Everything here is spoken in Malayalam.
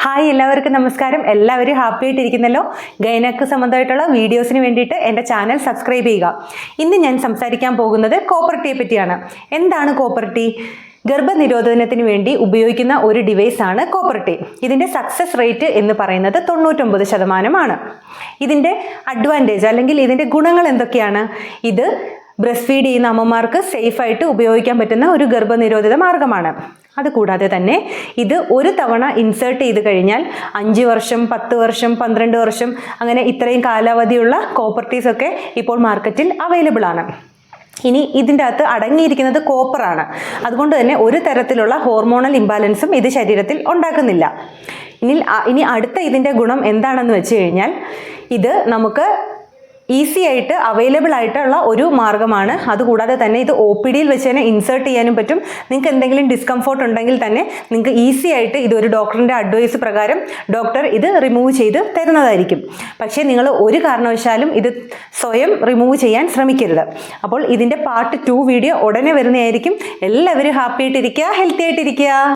ഹായ് എല്ലാവർക്കും നമസ്കാരം. എല്ലാവരും ഹാപ്പി ആയിട്ടിരിക്കുന്നല്ലോ. ഗൈനക്ക് സംബന്ധമായിട്ടുള്ള വീഡിയോസിന് വേണ്ടിയിട്ട് എൻ്റെ ചാനൽ സബ്സ്ക്രൈബ് ചെയ്യുക. ഇന്ന് ഞാൻ സംസാരിക്കാൻ പോകുന്നത് കോപ്പർ ടീയെ പറ്റിയാണ്. എന്താണ് കോപ്പർ ടീ? ഗർഭനിരോധനത്തിന് വേണ്ടി ഉപയോഗിക്കുന്ന ഒരു ഡിവൈസാണ് കോപ്പർ ടീ. ഇതിൻ്റെ സക്സസ് റേറ്റ് എന്ന് പറയുന്നത് 99%. ഇതിൻ്റെ അഡ്വാൻറ്റേജ് അല്ലെങ്കിൽ ഇതിൻ്റെ ഗുണങ്ങൾ എന്തൊക്കെയാണ്? ഇത് ബ്രസ്റ്റ് ഫീഡ് ചെയ്യുന്ന അമ്മമാർക്ക് സേഫായിട്ട് ഉപയോഗിക്കാൻ പറ്റുന്ന ഒരു ഗർഭനിരോധിത മാർഗമാണ്. അതുകൂടാതെ തന്നെ ഇത് ഒരു തവണ ഇൻസേർട്ട് ചെയ്ത് കഴിഞ്ഞാൽ 5 വർഷം, 10 വർഷം, 12 വർഷം അങ്ങനെ ഇത്രയും കാലാവധിയുള്ള കോപ്പർ ടീസ് ഒക്കെ ഇപ്പോൾ മാർക്കറ്റിൽ അവൈലബിൾ ആണ്. ഇനി ഇതിൻ്റെ അകത്ത് അടങ്ങിയിരിക്കുന്നത് കോപ്പറാണ്. അതുകൊണ്ട് തന്നെ ഒരു തരത്തിലുള്ള ഹോർമോണൽ ഇംബാലൻസും ഇത് ശരീരത്തിൽ ഉണ്ടാക്കുന്നില്ല. ഇനി അടുത്ത ഇതിൻ്റെ ഗുണം എന്താണെന്ന് വെച്ച് കഴിഞ്ഞാൽ ഇത് നമുക്ക് ഈസി ആയിട്ട് അവൈലബിൾ ആയിട്ടുള്ള ഒരു മാർഗ്ഗമാണ്. അതുകൂടാതെ തന്നെ ഇത് OPDയിൽ വെച്ച് തന്നെ ഇൻസേർട്ട് ചെയ്യാനും പറ്റും. നിങ്ങൾക്ക് എന്തെങ്കിലും ഡിസ്കംഫോർട്ട് ഉണ്ടെങ്കിൽ തന്നെ നിങ്ങൾക്ക് ഈസി ആയിട്ട് ഇതൊരു ഡോക്ടറിൻ്റെ അഡ്വൈസ് പ്രകാരം ഡോക്ടർ ഇത് റിമൂവ് ചെയ്ത് തരുന്നതായിരിക്കും. പക്ഷേ നിങ്ങൾ ഒരു കാരണവശാലും ഇത് സ്വയം റിമൂവ് ചെയ്യാൻ ശ്രമിക്കരുത്. അപ്പോൾ ഇതിൻ്റെ പാർട്ട് 2 വീഡിയോ ഉടനെ വരുന്നതായിരിക്കും. എല്ലാവരും ഹാപ്പി ആയിട്ടിരിക്കുക, ഹെൽത്തി ആയിട്ടിരിക്കുക.